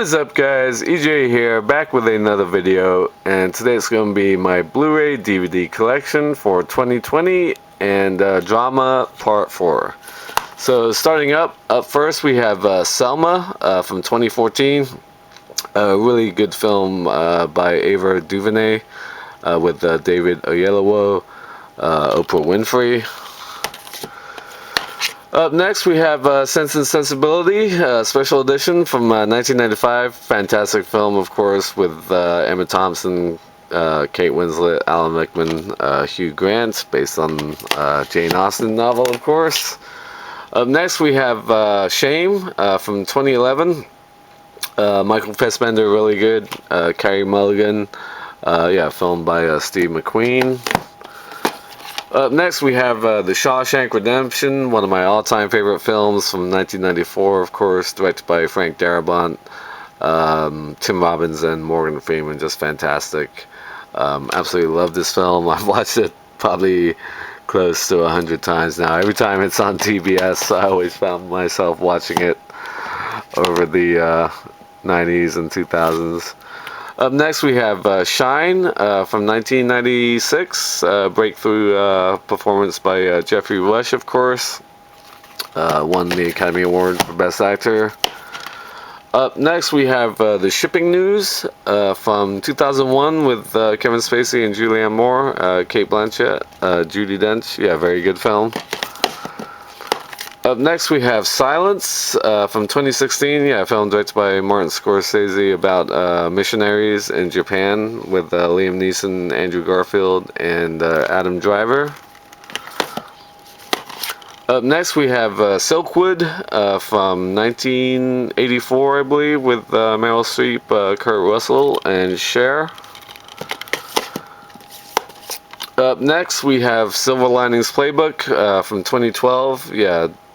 is up, guys? EJ here, back with another video, and today it's going to be my Blu-ray DVD collection for 2020 and drama part 4. So starting up first we have Selma from 2014, a really good film by Ava DuVernay with David Oyelowo, Oprah Winfrey. Up next we have Sense and Sensibility, special edition from 1995. Fantastic film, of course, with Emma Thompson, Kate Winslet, Alan Rickman, Hugh Grant, based on Jane Austen novel, of course. Up next we have Shame from 2011. Michael Fassbender, really good. Carey Mulligan, filmed by Steve McQueen. Up next we have The Shawshank Redemption, one of my all-time favorite films from 1994, of course, directed by Frank Darabont, Tim Robbins and Morgan Freeman, just fantastic. Absolutely love this film. I've watched it probably close to 100 times now. Every time it's on TBS, I always found myself watching it over the 90s and 2000s. Up next we have Shine from 1996, breakthrough performance by Jeffrey Rush, of course. Won the Academy Award for Best Actor. Up next we have The Shipping News from 2001 with Kevin Spacey and Julianne Moore, Cate Blanchett, Judi Dench. Yeah, very good film. Up next we have Silence from 2016, a film directed by Martin Scorsese about missionaries in Japan with Liam Neeson, Andrew Garfield, and Adam Driver. Up next we have Silkwood from 1984, I believe, with Meryl Streep, Kurt Russell, and Cher. Up next we have Silver Linings Playbook from 2012,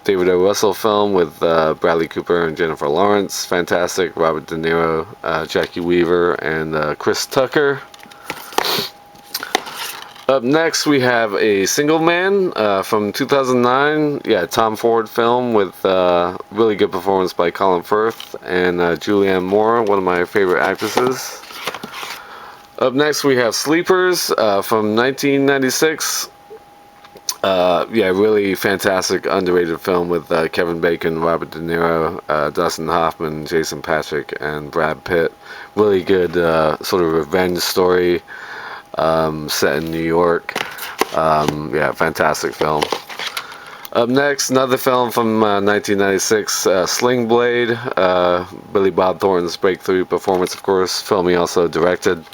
David O. Russell film with Bradley Cooper and Jennifer Lawrence. Fantastic. Robert De Niro, Jackie Weaver, and Chris Tucker. Up next we have A Single Man from 2009. Tom Ford film with really good performance by Colin Firth and Julianne Moore, one of my favorite actresses. Up next we have Sleepers from 1996. Really fantastic, underrated film with Kevin Bacon, Robert De Niro, Dustin Hoffman, Jason Patric, and Brad Pitt. Really good sort of revenge story set in New York. Fantastic film. Up next, another film from 1996, Sling Blade, Billy Bob Thornton's breakthrough performance, of course. Film he also directed.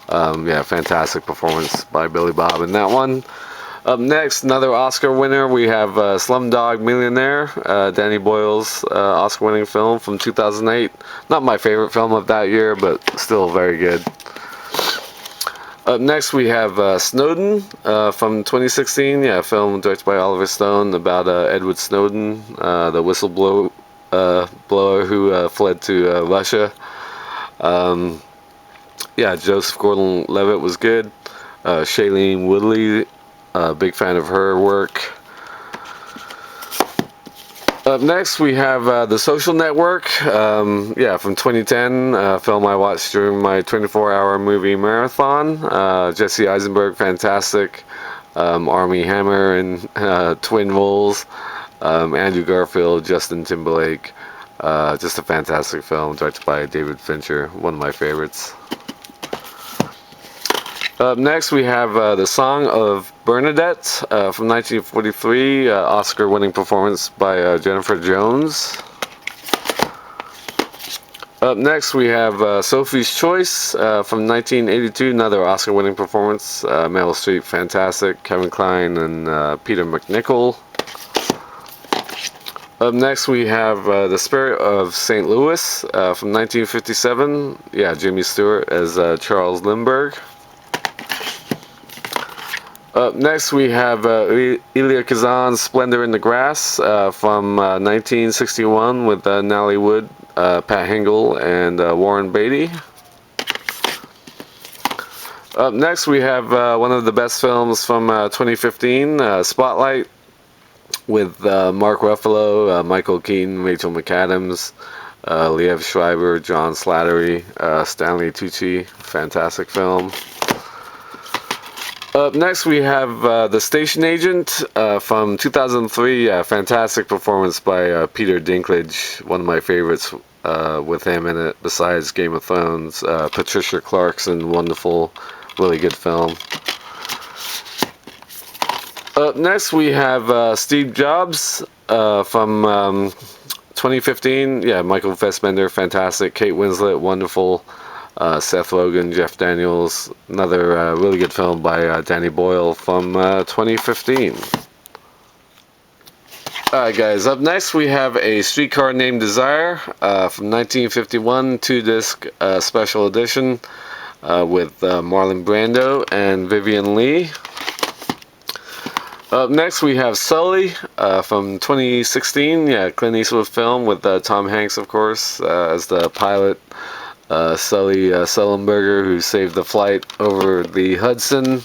Fantastic performance by Billy Bob in that one. Up next, another Oscar winner, we have Slumdog Millionaire, Danny Boyle's Oscar-winning film from 2008. Not my favorite film of that year, but still very good. Up next, we have Snowden from 2016, a film directed by Oliver Stone about Edward Snowden, the whistleblower who fled to Russia. Joseph Gordon-Levitt was good. Shailene Woodley, big fan of her work. Up next we have The Social Network, from 2010, a film I watched during my 24-hour movie marathon. Jesse Eisenberg, fantastic. Armie Hammer in twin roles. Andrew Garfield, Justin Timberlake. Just a fantastic film directed by David Fincher, one of my favorites. Up next we have The Song of Bernadette from 1943, Oscar-winning performance by Jennifer Jones. Up next we have Sophie's Choice from 1982, another Oscar-winning performance. Meryl Streep, fantastic. Kevin Kline and Peter MacNicol. Up next we have The Spirit of St. Louis from 1957, Jimmy Stewart as Charles Lindbergh. Up next we have Elia Kazan's Splendor in the Grass from 1961 with Natalie Wood, Pat Hingle, and Warren Beatty. Up next we have one of the best films from 2015, Spotlight, with Mark Ruffalo, Michael Keaton, Rachel McAdams, Liev Schreiber, John Slattery, Stanley Tucci. Fantastic film. Up next we have The Station Agent from 2003. Fantastic performance by Peter Dinklage, one of my favorites with him in it besides Game of Thrones. Patricia Clarkson, wonderful, really good film. Up next we have Steve Jobs from 2015. Michael Fassbender, fantastic. Kate Winslet, wonderful. Seth Rogen, Jeff Daniels, another really good film by Danny Boyle from 2015. Alright guys, up next we have A Streetcar Named Desire from 1951, 2-disc special edition with Marlon Brando and Vivian Leigh. Up next we have Sully from 2016, Clint Eastwood film with Tom Hanks, of course, as the pilot. Sully Sullenberger, who saved the flight over the Hudson.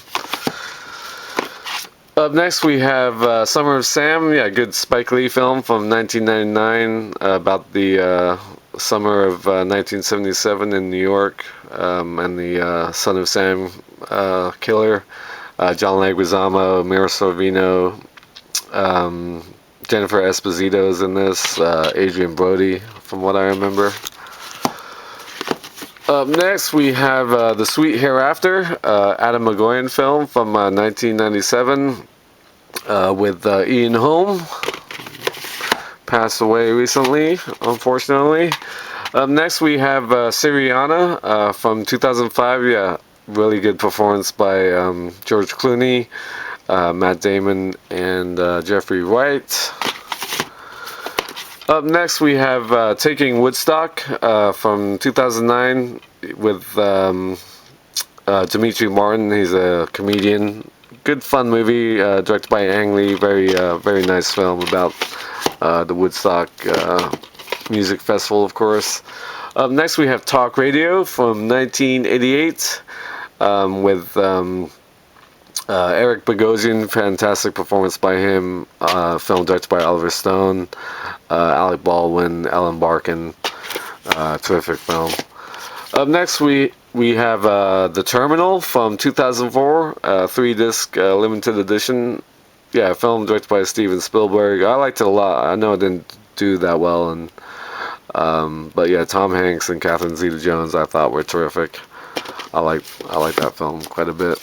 Up next we have Summer of Sam, good Spike Lee film from 1999 about the summer of 1977 in New York, and the Son of Sam killer. John Leguizamo, Mira Sorvino, Jennifer Esposito is in this, Adrian Brody, from what I remember. Up next we have The Sweet Hereafter, Adam McGoyan film from 1997 with Ian Holm, passed away recently, unfortunately. Up next we have Siriana from 2005, really good performance by George Clooney, Matt Damon, and Jeffrey Wright. Up next we have Taking Woodstock from 2009 with Dimitri Martin. He's a comedian. Good fun movie, directed by Ang Lee. Very nice film about the Woodstock Music Festival, of course. Up next we have Talk Radio from 1988 with Eric Bogosian, fantastic performance by him, film directed by Oliver Stone, Alec Baldwin, Ellen Barkin, terrific film. Up next we have The Terminal from 2004, 3-disc limited edition, film directed by Steven Spielberg. I liked it a lot. I know it didn't do that well, and but Tom Hanks and Catherine Zeta-Jones I thought were terrific. I like that film quite a bit.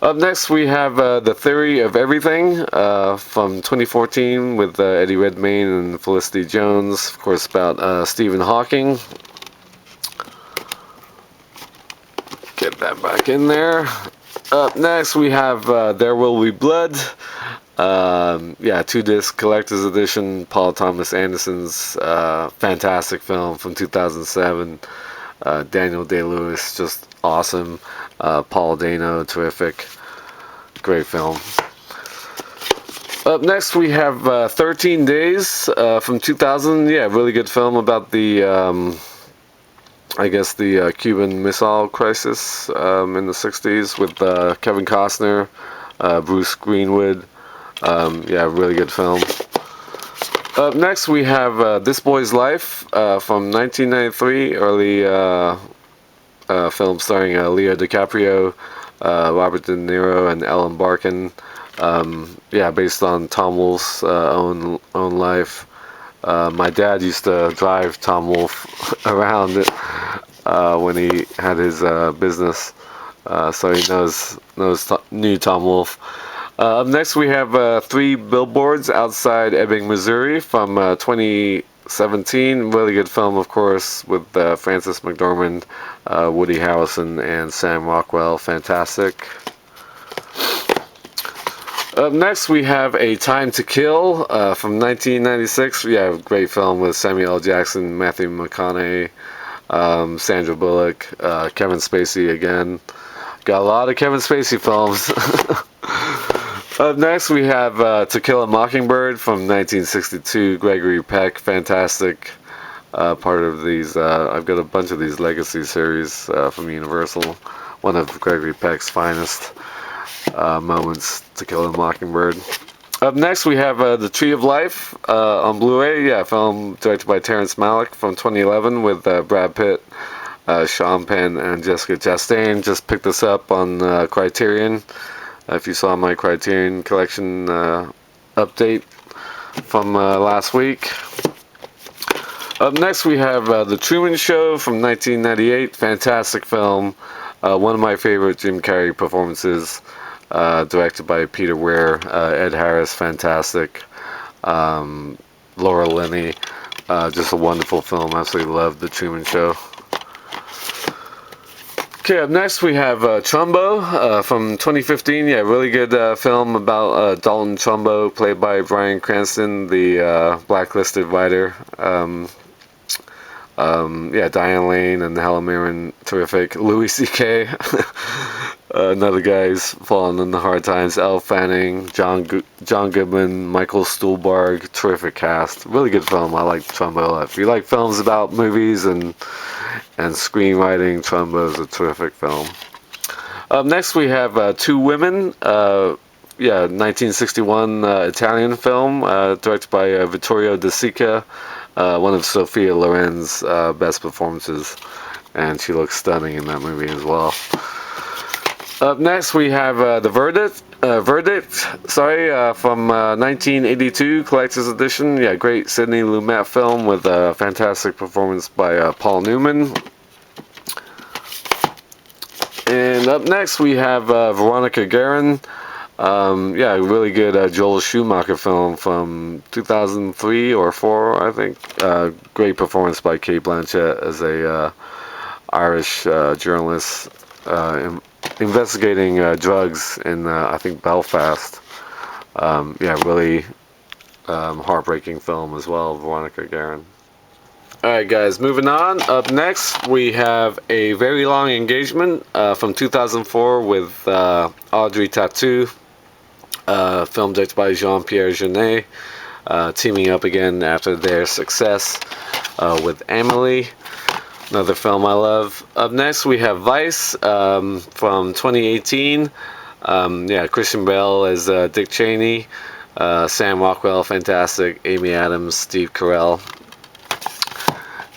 Up next we have The Theory of Everything from 2014 with Eddie Redmayne and Felicity Jones, of course, about Stephen Hawking. Get that back in there. Up next we have There Will Be Blood, 2-disc collector's edition, Paul Thomas Anderson's fantastic film from 2007. Daniel Day-Lewis, just awesome. Paul Dano, terrific. Great film. Up next we have 13 Days from 2000. Really good film about the the Cuban Missile Crisis in the 60s with Kevin Costner, Bruce Greenwood. Really good film. Up next we have This Boy's Life from 1993, early film starring Leo DiCaprio, Robert De Niro, and Ellen Barkin. Based on Tom Wolfe's own life. My dad used to drive Tom Wolfe around when he had his business, so he knew Tom Wolfe. Up next we have 3 Billboards Outside Ebbing, Missouri from 2017. Really good film, of course, with Frances McDormand, Woody Harrelson, and Sam Rockwell. Fantastic. Up next we have A Time to Kill from 1996. Great film with Samuel L. Jackson, Matthew McConaughey, Sandra Bullock, Kevin Spacey again. Got a lot of Kevin Spacey films. Up next we have To Kill a Mockingbird from 1962, Gregory Peck, fantastic part of these. I've got a bunch of these legacy series from Universal. One of Gregory Peck's finest moments, To Kill a Mockingbird. Up next, we have The Tree of Life on Blu-ray. Yeah, film directed by Terrence Malick from 2011 with Brad Pitt, Sean Penn, and Jessica Chastain. Just picked this up on Criterion. If you saw my Criterion collection update from last week. Up next, we have The Truman Show from 1998. Fantastic film. One of my favorite Jim Carrey performances. Directed by Peter Weir, Ed Harris, fantastic. Laura Linney, just a wonderful film. Absolutely loved The Truman Show. Okay, up next we have Trumbo from 2015. Yeah, really good film about Dalton Trumbo, played by Bryan Cranston, the blacklisted writer. Yeah, Diane Lane and Helen Mirren, terrific. Louis C.K. Another guy's fallen in the hard times. Elle Fanning, John Goodman, Michael Stuhlbarg, terrific cast. Really good film. I like Trumbo a lot. If you like films about movies and screenwriting, Trumbo is a terrific film. Up next we have Two Women. Yeah, 1961 Italian film directed by Vittorio De Sica. One of Sophia Loren's best performances, and she looks stunning in that movie as well. Up next we have The Verdict, from 1982 Collector's Edition. Yeah, great Sidney Lumet film with a fantastic performance by Paul Newman. And up next we have Veronica Guerin. Yeah, really good Joel Schumacher film from 2003 or 4, I think. Great performance by Cate Blanchett as a Irish journalist investigating drugs in, I think, Belfast. Yeah, really heartbreaking film as well, Veronica Guerin. Alright guys, moving on. Up next we have A Very Long Engagement from 2004 with Audrey Tautou. Film directed by Jean-Pierre Jeunet, teaming up again after their success with Amelie. Another film I love. Up next we have Vice from 2018. Yeah, Christian Bale as Dick Cheney, Sam Rockwell, fantastic, Amy Adams, Steve Carell.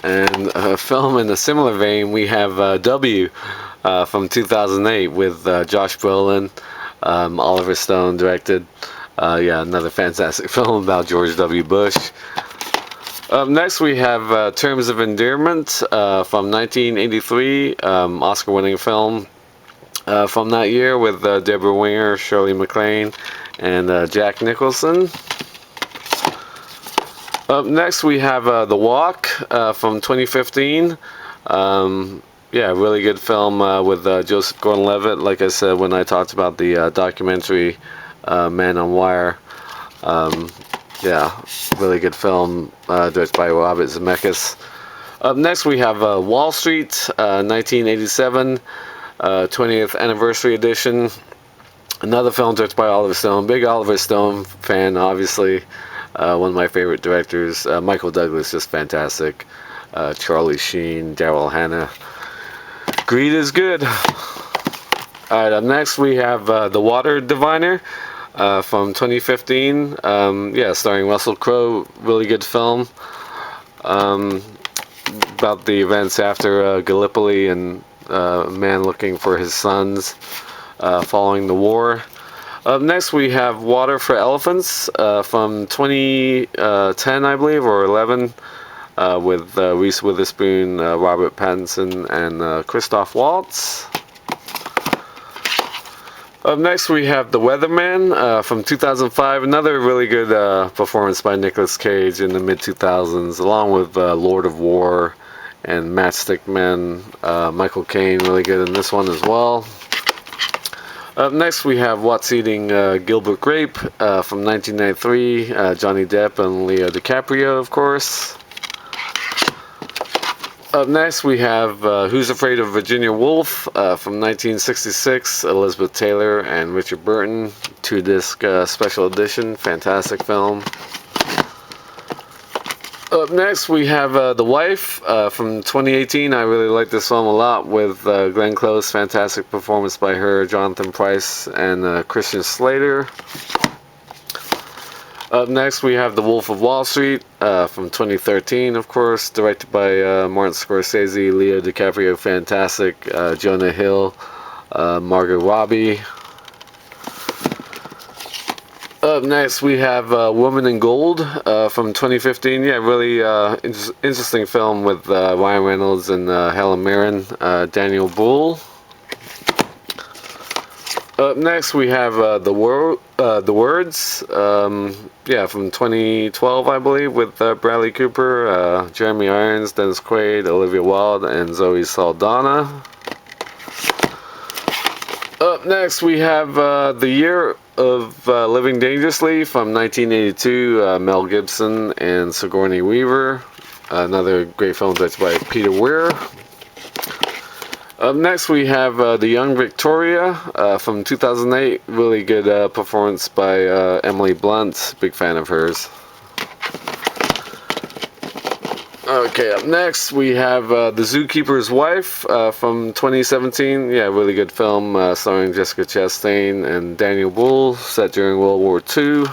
And a film in a similar vein, we have W from 2008 with Josh Brolin, Oliver Stone directed. Yeah, another fantastic film about George W. Bush. Up next we have Terms of Endearment from 1983, Oscar-winning film from that year with Deborah Winger, Shirley MacLaine, and Jack Nicholson. Up next we have The Walk from 2015. Yeah, really good film with Joseph Gordon-Levitt. Like I said when I talked about the documentary Man on Wire. Yeah, really good film directed by Robert Zemeckis. Up next we have Wall Street, 1987, 20th Anniversary Edition. Another film directed by Oliver Stone. Big Oliver Stone fan, obviously. One of my favorite directors. Michael Douglas, just fantastic. Charlie Sheen, Daryl Hannah. Greed is good. Alright, up next we have The Water Diviner from 2015. Yeah, starring Russell Crowe. Really good film. About the events after Gallipoli and a man looking for his sons following the war. Up next we have Water for Elephants from 2010, I believe, or 11. With Reese Witherspoon, Robert Pattinson, and Christoph Waltz. Up next we have The Weatherman from 2005. Another really good performance by Nicolas Cage in the mid-2000s, along with Lord of War and Matchstick Men. Michael Caine, really good in this one as well. Up next we have What's Eating Gilbert Grape from 1993. Johnny Depp and Leo DiCaprio, of course. Up next we have Who's Afraid of Virginia Woolf from 1966, Elizabeth Taylor and Richard Burton, 2-disc special edition, fantastic film. Up next we have The Wife from 2018. I really like this film a lot with Glenn Close, fantastic performance by her, Jonathan Pryce and Christian Slater. Up next we have The Wolf of Wall Street from 2013, of course, directed by Martin Scorsese, Leo DiCaprio, fantastic, Jonah Hill, Margot Robbie. Up next we have Woman in Gold from 2015. Yeah, really interesting film with Ryan Reynolds and Helen Mirren, Daniel Bruhl. Up next we have The Words, yeah, from 2012, I believe, with Bradley Cooper, Jeremy Irons, Dennis Quaid, Olivia Wilde, and Zoe Saldana. Up next we have The Year of Living Dangerously from 1982, Mel Gibson and Sigourney Weaver. Another great film directed by Peter Weir. Up next we have The Young Victoria from 2008. Really good performance by Emily Blunt. Big fan of hers. Okay, up next we have The Zookeeper's Wife from 2017. Yeah, really good film starring Jessica Chastain and Daniel Bruhl, set during World War II.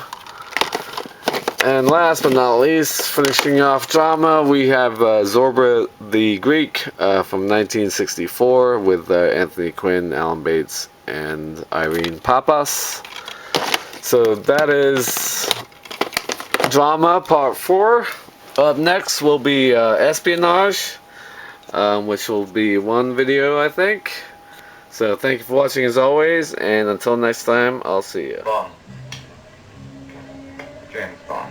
And last but not least, finishing off drama, we have Zorba the Greek from 1964 with Anthony Quinn, Alan Bates, and Irene Papas. So that is drama part 4. Up next will be espionage, which will be one video, I think. So thank you for watching as always, and until next time, I'll see you. Bond. James Bond.